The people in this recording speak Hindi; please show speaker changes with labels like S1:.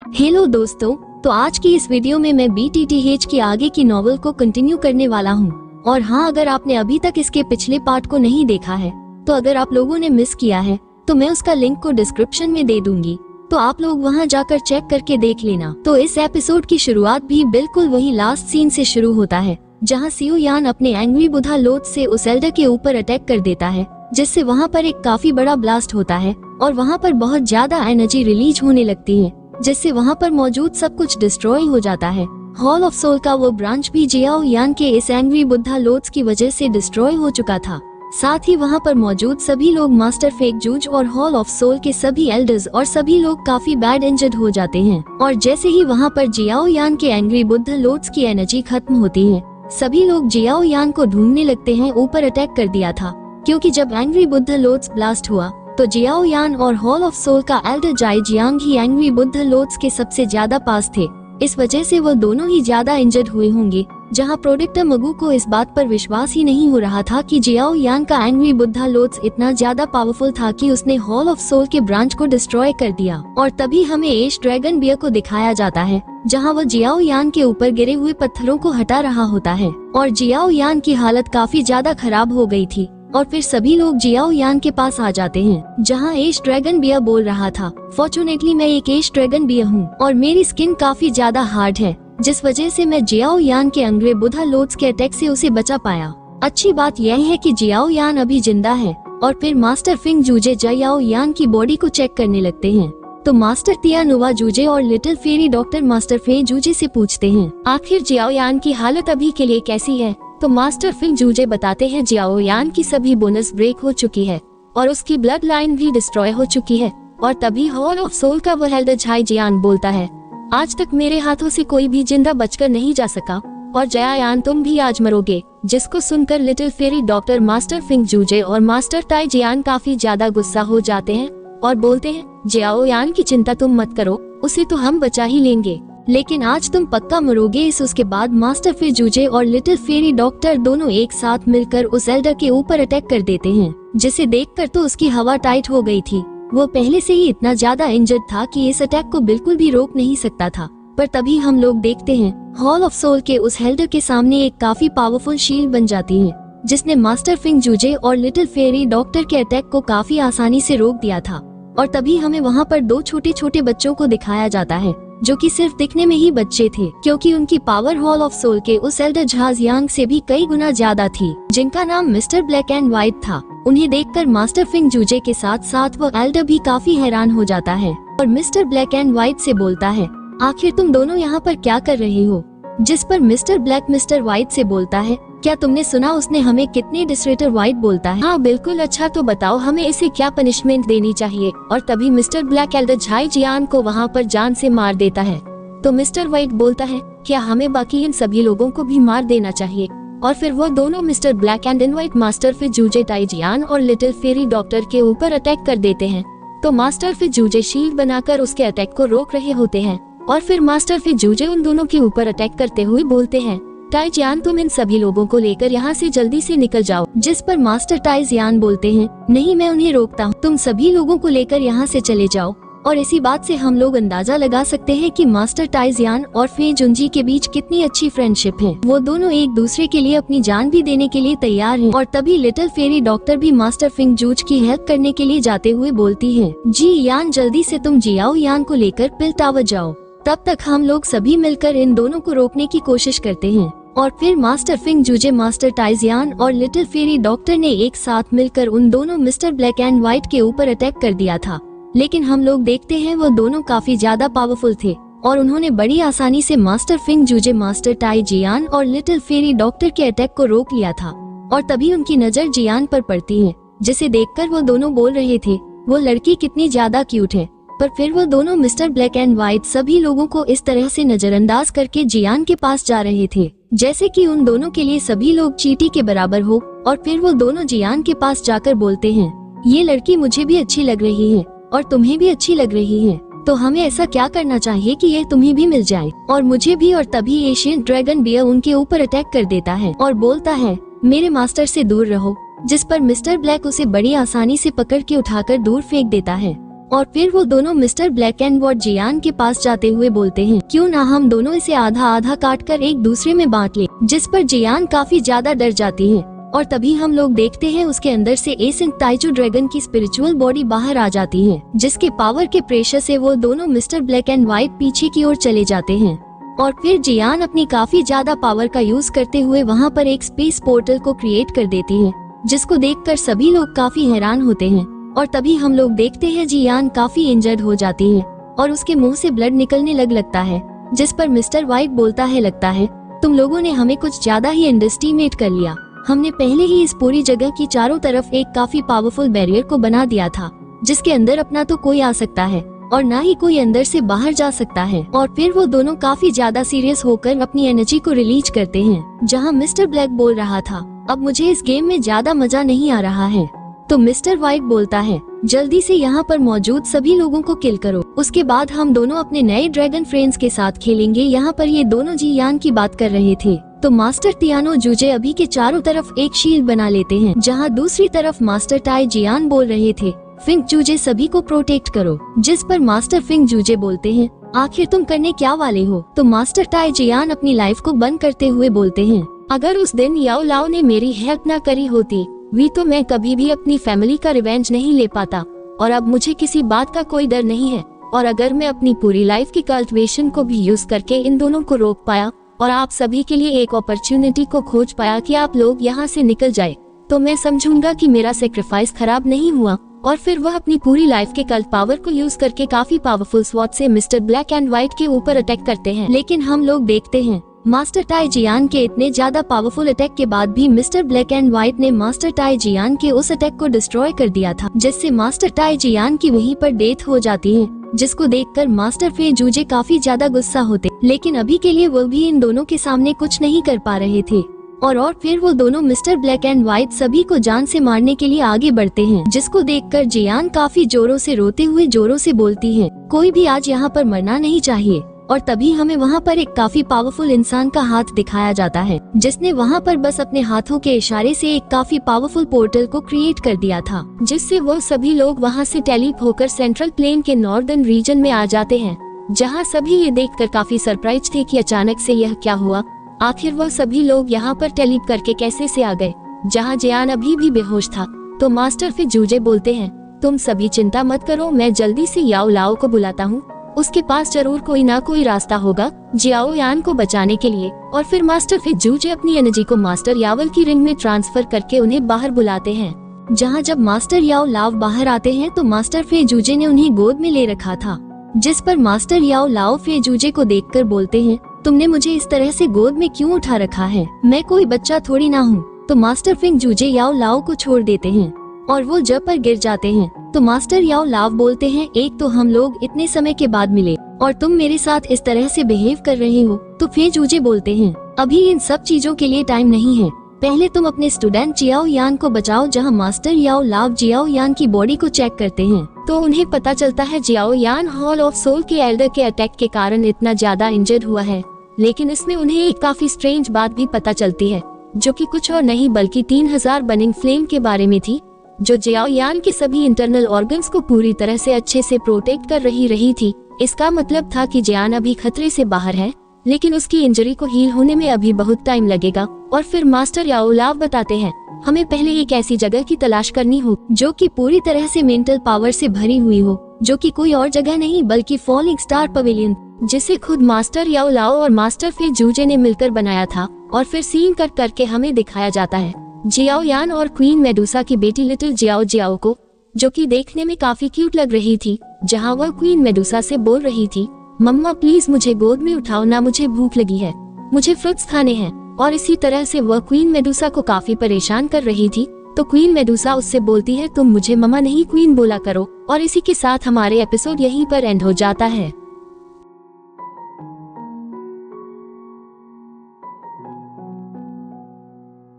S1: हेलो दोस्तों, तो आज की इस वीडियो में मैं BTTH की आगे की नॉवल को कंटिन्यू करने वाला हूँ। और हाँ, अगर आपने अभी तक इसके पिछले पार्ट को नहीं देखा है तो अगर आप लोगों ने मिस किया है तो मैं उसका लिंक को डिस्क्रिप्शन में दे दूंगी, तो आप लोग वहां जाकर चेक करके देख लेना। तो इस एपिसोड की शुरुआत भी बिल्कुल वही लास्ट सीन से शुरू होता है जहाँ सियो यान अपने एंग्री बुधा लोथ से उस एल्डर के ऊपर अटैक कर देता है, जिससे वहाँ पर एक काफी बड़ा ब्लास्ट होता है और वहाँ पर बहुत ज्यादा एनर्जी रिलीज होने लगती है, जिससे वहाँ पर मौजूद सब कुछ डिस्ट्रॉय हो जाता है। हॉल ऑफ सोल का वो ब्रांच भी जियाओ यान के इस एंग्री बुद्धा लोथ्स की वजह से डिस्ट्रॉय हो चुका था। साथ ही वहाँ पर मौजूद सभी लोग मास्टर फेक जूज और हॉल ऑफ सोल के सभी एल्डर्स और सभी लोग काफी बैड इंजर्ड हो जाते हैं। और जैसे ही वहाँ पर जियाओ यान के एंग्री बुद्धा लोथ्स की एनर्जी खत्म होती है, सभी लोग जियाओ यान को ढूंढने लगते हैं। ऊपर अटैक कर दिया था क्योंकि जब एंग्री बुद्धा लोथ्स ब्लास्ट हुआ तो जियाओ यान और हॉल ऑफ सोल का एल्डर जाई जियांग ही एंग्री बुद्धा लोथ्स के सबसे ज्यादा पास थे। इस वजह से वो दोनों ही ज्यादा इंजर्ड हुए होंगे, जहां प्रोडक्टर मगू को इस बात पर विश्वास ही नहीं हो रहा था कि जियाओ यान का एंग्री बुद्धा लोथ्स इतना ज्यादा पावरफुल था कि उसने हॉल ऑफ सोल के ब्रांच को डिस्ट्रॉय कर दिया। और तभी हमें एश ड्रैगन बियर को दिखाया जाता है जहां वो जियाओ यान के ऊपर गिरे हुए पत्थरों को हटा रहा होता है। और जियाओ यान की हालत काफी ज्यादा खराब हो गई थी और फिर सभी लोग जियाओ यान के पास आ जाते हैं, जहां एश ड्रैगन बियर बोल रहा था, फॉर्चुनेटली मैं एक एश ड्रैगन बियर हूँ और मेरी स्किन काफी ज्यादा हार्ड है, जिस वजह से मैं जियाओ यान के एंग्री बुद्धा लोथ्स के अटैक से उसे बचा पाया। अच्छी बात यह है कि जियाओ यान अभी जिंदा है। और फिर मास्टर फिंग जूजे जियाओ यान की बॉडी को चेक करने लगते हैं, तो मास्टर तिया नुवा जूजे और लिटिल फेरी डॉक्टर मास्टर फे जूजे से पूछते हैं आखिर जियाओ यान की हालत अभी के लिए कैसी है। तो मास्टर फिंग जूजे बताते हैं जियाओ यान की सभी बोनस ब्रेक हो चुकी है और उसकी ब्लड लाइन भी डिस्ट्रॉय हो चुकी है। और तभी हॉल ऑफ सोल का वो एल्डर झाई जियान बोलता है, आज तक मेरे हाथों से कोई भी जिंदा बचकर नहीं जा सका और जया यान तुम भी आज मरोगे। जिसको सुनकर लिटिल फेरी डॉक्टर मास्टर फिंग जूजे और मास्टर ताई जियान काफी ज्यादा गुस्सा हो जाते हैं और बोलते हैं, जियाओ यान की चिंता तुम मत करो, उसे तो हम बचा ही लेंगे, लेकिन आज तुम पक्का मरोगे। उसके बाद मास्टर फे जूजे और लिटिल फेरी डॉक्टर दोनों एक साथ मिलकर उस एल्डर के ऊपर अटैक कर देते हैं, जिसे देखकर तो उसकी हवा टाइट हो गई थी। वो पहले से ही इतना ज्यादा इंजर्ड था कि इस अटैक को बिल्कुल भी रोक नहीं सकता था। पर तभी हम लोग देखते हैं हॉल ऑफ सोल के उस एल्डर के सामने एक काफी पावरफुल शील्ड बन जाती है, जिसने मास्टर फिंग जूजे और लिटिल फेरी डॉक्टर के अटैक को काफी आसानी से रोक दिया था। और तभी हमें वहाँ पर दो छोटे छोटे बच्चों को दिखाया जाता है, जो कि सिर्फ दिखने में ही बच्चे थे, क्योंकि उनकी पावर हॉल ऑफ सोल के उस एल्डर झाज यांग से भी कई गुना ज्यादा थी, जिनका नाम मिस्टर ब्लैक एंड व्हाइट था। उन्हें देखकर मास्टर फिंग जूजे के साथ साथ वो एल्डर भी काफी हैरान हो जाता है और मिस्टर ब्लैक एंड व्हाइट से बोलता है, आखिर तुम दोनों यहाँ पर क्या कर रहे हो। जिस पर मिस्टर ब्लैक मिस्टर व्हाइट से बोलता है, क्या तुमने सुना उसने हमें कितनी डिस्ट्रेटर व्हाइट बोलता है। हाँ बिल्कुल, अच्छा तो बताओ हमें इसे क्या पनिशमेंट देनी चाहिए। और तभी मिस्टर ब्लैक एल्डर झाई जियान को वहाँ पर जान से मार देता है। तो मिस्टर व्हाइट बोलता है, क्या हमें बाकी इन सभी लोगों को भी मार देना चाहिए। और फिर वो दोनों mister black and white master फे जूजे ताई जियान और लिटिल फेरी डॉक्टर के ऊपर अटैक कर देते हैं। तो मास्टर फे जूजे शील्ड बनाकर उसके अटैक को रोक रहे होते हैं और फिर मास्टर फे जूजे उन दोनों के ऊपर अटैक करते हुए बोलते हैं, ताई जियान तुम इन सभी लोगों को लेकर यहाँ से जल्दी से निकल जाओ। जिस पर मास्टर ताई जियान बोलते हैं, नहीं मैं उन्हें रोकता हूँ, तुम सभी लोगों को लेकर यहाँ से चले जाओ। और इसी बात से हम लोग अंदाजा लगा सकते हैं कि मास्टर ताई जियान और फे जुनजी के बीच कितनी अच्छी फ्रेंडशिप है। वो दोनों एक दूसरे के लिए अपनी जान भी देने के लिए तैयार हैं। और तभी लिटिल फेरी डॉक्टर भी मास्टर फिंग जूज की हेल्प करने के लिए जाते हुए बोलती है, जी यान जल्दी से तुम जियाओ यान को लेकर पिल टावर जाओ। तब तक हम लोग सभी मिलकर इन दोनों को रोकने की कोशिश करते हैं। और फिर मास्टर फिंग जूजे मास्टर ताई जियान और लिटिल फेरी डॉक्टर ने एक साथ मिलकर उन दोनों मिस्टर ब्लैक एंड व्हाइट के ऊपर अटैक कर दिया था, लेकिन हम लोग देखते हैं वो दोनों काफी ज्यादा पावरफुल थे और उन्होंने बड़ी आसानी से मास्टर फिंग जूजे मास्टर ताई जियान और लिटिल फेरी डॉक्टर के अटैक को रोक लिया था। और तभी उनकी नजर जियान पर पड़ती है, जिसे देखकर वो दोनों बोल रहे थे, वो लड़की कितनी ज्यादा क्यूट है। पर फिर वो दोनों मिस्टर ब्लैक एंड व्हाइट सभी लोगों को इस तरह से नजरअंदाज करके जियान के पास जा रहे थे, जैसे कि उन दोनों के लिए सभी लोग चींटी के बराबर हो। और फिर वो दोनों जियान के पास जाकर बोलते हैं, ये लड़की मुझे भी अच्छी लग रही है और तुम्हें भी अच्छी लग रही है, तो हमें ऐसा क्या करना चाहिए कि ये तुम्हें भी मिल जाए और मुझे भी। और तभी एशियन ड्रैगन बियर उनके ऊपर अटैक कर देता है और बोलता है, मेरे मास्टर से दूर रहो। जिस पर मिस्टर ब्लैक उसे बड़ी आसानी से पकड़ के उठाकर दूर फेंक देता है। और फिर वो दोनों मिस्टर ब्लैक एंड व्हाइट जियान के पास जाते हुए बोलते हैं क्यों ना हम दोनों इसे आधा आधा काट कर एक दूसरे में बांट ले, जिस पर जियान काफी ज्यादा डर जाती है। और तभी हम लोग देखते हैं उसके अंदर से एसिंग ताइजू ड्रैगन की स्पिरिचुअल बॉडी बाहर आ जाती है, जिसके पावर के प्रेशर से वो दोनों मिस्टर ब्लैक एंड व्हाइट पीछे की ओर चले जाते हैं। और फिर जियान अपनी काफी ज्यादा पावर का यूज करते हुए वहाँ पर एक स्पेस पोर्टल को क्रिएट कर देती है, जिसको देखकर सभी लोग काफी हैरान होते हैं। और तभी हम लोग देखते हैं जियान काफी इंजर्ड हो जाती है और उसके मुंह से ब्लड निकलने लगता है, जिस पर मिस्टर व्हाइट बोलता है लगता है तुम लोगों ने हमें कुछ ज्यादा ही अंडरएस्टिमेट कर लिया। हमने पहले ही इस पूरी जगह की चारों तरफ एक काफी पावरफुल बैरियर को बना दिया था, जिसके अंदर अपना तो कोई आ सकता है और ना ही कोई अंदर से बाहर जा सकता है। और फिर वो दोनों काफी ज्यादा सीरियस होकर अपनी एनर्जी को रिलीज करते हैं। जहाँ मिस्टर ब्लैक बोल रहा था अब मुझे इस गेम में ज्यादा मजा नहीं आ रहा है, तो मिस्टर व्हाइट बोलता है जल्दी से यहाँ पर मौजूद सभी लोगों को किल करो, उसके बाद हम दोनों अपने नए ड्रैगन फ्रेंड्स के साथ खेलेंगे। यहाँ पर ये दोनों जियान की बात कर रहे थे, तो मास्टर तियानो जूजे अभी के चारों तरफ एक शील्ड बना लेते हैं, जहाँ दूसरी तरफ मास्टर टाई जियान बोल रहे थे फिंग जूजे सभी को प्रोटेक्ट करो, जिस पर मास्टर फिंग जूजे बोलते हैं आखिर तुम करने क्या वाले हो। तो मास्टर टाई जियान अपनी लाइफ को बंद करते हुए बोलते हैं अगर उस दिन याओ लाओ ने मेरी हेल्प न करी होती वी तो मैं कभी भी अपनी फैमिली का रिवेंज नहीं ले पाता, और अब मुझे किसी बात का कोई डर नहीं है। और अगर मैं अपनी पूरी लाइफ की कल्टिवेशन को भी यूज करके इन दोनों को रोक पाया और आप सभी के लिए एक अपॉर्चुनिटी को खोज पाया कि आप लोग यहाँ से निकल जाए, तो मैं समझूंगा कि मेरा सेक्रीफाइस खराब नहीं हुआ। और फिर वह अपनी पूरी लाइफ के कल्ट पावर को यूज करके काफी पावरफुल स्वॉर्ड से मिस्टर ब्लैक एंड व्हाइट के ऊपर अटैक करते हैं। लेकिन हम लोग देखते हैं मास्टर टाई जियान के इतने ज्यादा पावरफुल अटैक के बाद भी मिस्टर ब्लैक एंड व्हाइट ने मास्टर टाई जियान के उस अटैक को डिस्ट्रॉय कर दिया था, जिससे मास्टर टाई जियान की वहीं पर डेथ हो जाती है, जिसको देखकर मास्टर फे जूजे काफी ज्यादा गुस्सा होते। लेकिन अभी के लिए वो भी इन दोनों के सामने कुछ नहीं कर पा रहे थे। और फिर वो दोनों मिस्टर ब्लैक एंड व्हाइट सभी को जान से मारने के लिए आगे बढ़ते हैं, जिसको देखकर जियान काफी जोरों से रोते हुए जोरों से बोलती है कोई भी आज यहाँ पर मरना नहीं चाहिए। और तभी हमें वहाँ पर एक काफी पावरफुल इंसान का हाथ दिखाया जाता है, जिसने वहाँ पर बस अपने हाथों के इशारे से एक काफी पावरफुल पोर्टल को क्रिएट कर दिया था, जिससे वो सभी लोग वहाँ से टेलीप होकर सेंट्रल प्लेन के नॉर्दर्न रीजन में आ जाते हैं, जहाँ सभी ये देखकर काफी सरप्राइज थे कि अचानक से यह क्या हुआ, आखिर वह सभी लोग यहाँ पर टेलीप करके कैसे से आ गए। जहाँ जियान अभी भी बेहोश था, तो मास्टर फिर जूजे बोलते हैं तुम सभी चिंता मत करो, मैं जल्दी से याओ लाओ को बुलाता हूँ, उसके पास जरूर कोई ना कोई रास्ता होगा जियाओ यान को बचाने के लिए। और फिर मास्टर फिर जूजे अपनी एनर्जी को मास्टर यावल की रिंग में ट्रांसफर करके उन्हें बाहर बुलाते हैं। जहाँ जब मास्टर याओ लाव बाहर आते हैं तो मास्टर फे जूजे ने उन्हें गोद में ले रखा था, जिस पर मास्टर याओ लाओ फे जूजे को देखकर बोलते हैं तुमने मुझे इस तरह से गोद में क्यों उठा रखा है, मैं कोई बच्चा थोड़ी ना हूँ। तो मास्टर फिंग जूजे याओ लाओ को छोड़ देते हैं और वो जब पर गिर जाते हैं, तो मास्टर याओ लाव बोलते हैं एक तो हम लोग इतने समय के बाद मिले और तुम मेरे साथ इस तरह से बिहेव कर रहे हो। तो फे जूजे बोलते हैं अभी इन सब चीजों के लिए टाइम नहीं है, पहले तुम अपने स्टूडेंट जियाओ यान को बचाओ। जहाँ मास्टर याओ लाव जियाओ यान की बॉडी को चेक करते हैं, तो उन्हें पता चलता है जियाओ यान हॉल ऑफ सोल के एल्डर के अटैक के कारण इतना ज्यादा इंजर्ड हुआ है। लेकिन इसमें उन्हें एक काफी स्ट्रेंज बात भी पता चलती है, जो कि कुछ और नहीं बल्कि 3000 बर्निंग फ्लेम के बारे में थी, जो जियाओ यान के सभी इंटरनल ऑर्गन्स को पूरी तरह से अच्छे से प्रोटेक्ट कर रही थी। इसका मतलब था कि जियान अभी खतरे से बाहर है, लेकिन उसकी इंजरी को हील होने में अभी बहुत टाइम लगेगा। और फिर मास्टर याओ लाव बताते हैं हमें पहले एक ऐसी जगह की तलाश करनी हो जो कि पूरी तरह से मेंटल पावर से भरी हुई हो, जो कि कोई और जगह नहीं बल्कि फॉलिंग स्टार पवेलियन, जिसे खुद मास्टर याओ लाओ और मास्टर फे जूजे ने मिलकर बनाया था। और फिर सीन कट करके हमें दिखाया जाता है जियाओ यान और क्वीन मेडुसा की बेटी लिटिल जियाओ जियाओ को, जो कि देखने में काफी क्यूट लग रही थी। जहां वह क्वीन मेडुसा से बोल रही थी मम्मा प्लीज मुझे गोद में उठाओ ना, मुझे भूख लगी है, मुझे फ्रूट्स खाने हैं। और इसी तरह से वह क्वीन मेडुसा को काफी परेशान कर रही थी। तो क्वीन मेडुसा उससे बोलती है तुम मुझे मम्मा नहीं क्वीन बोला करो। और इसी के साथ हमारे एपिसोड यहीं पर एंड हो जाता है।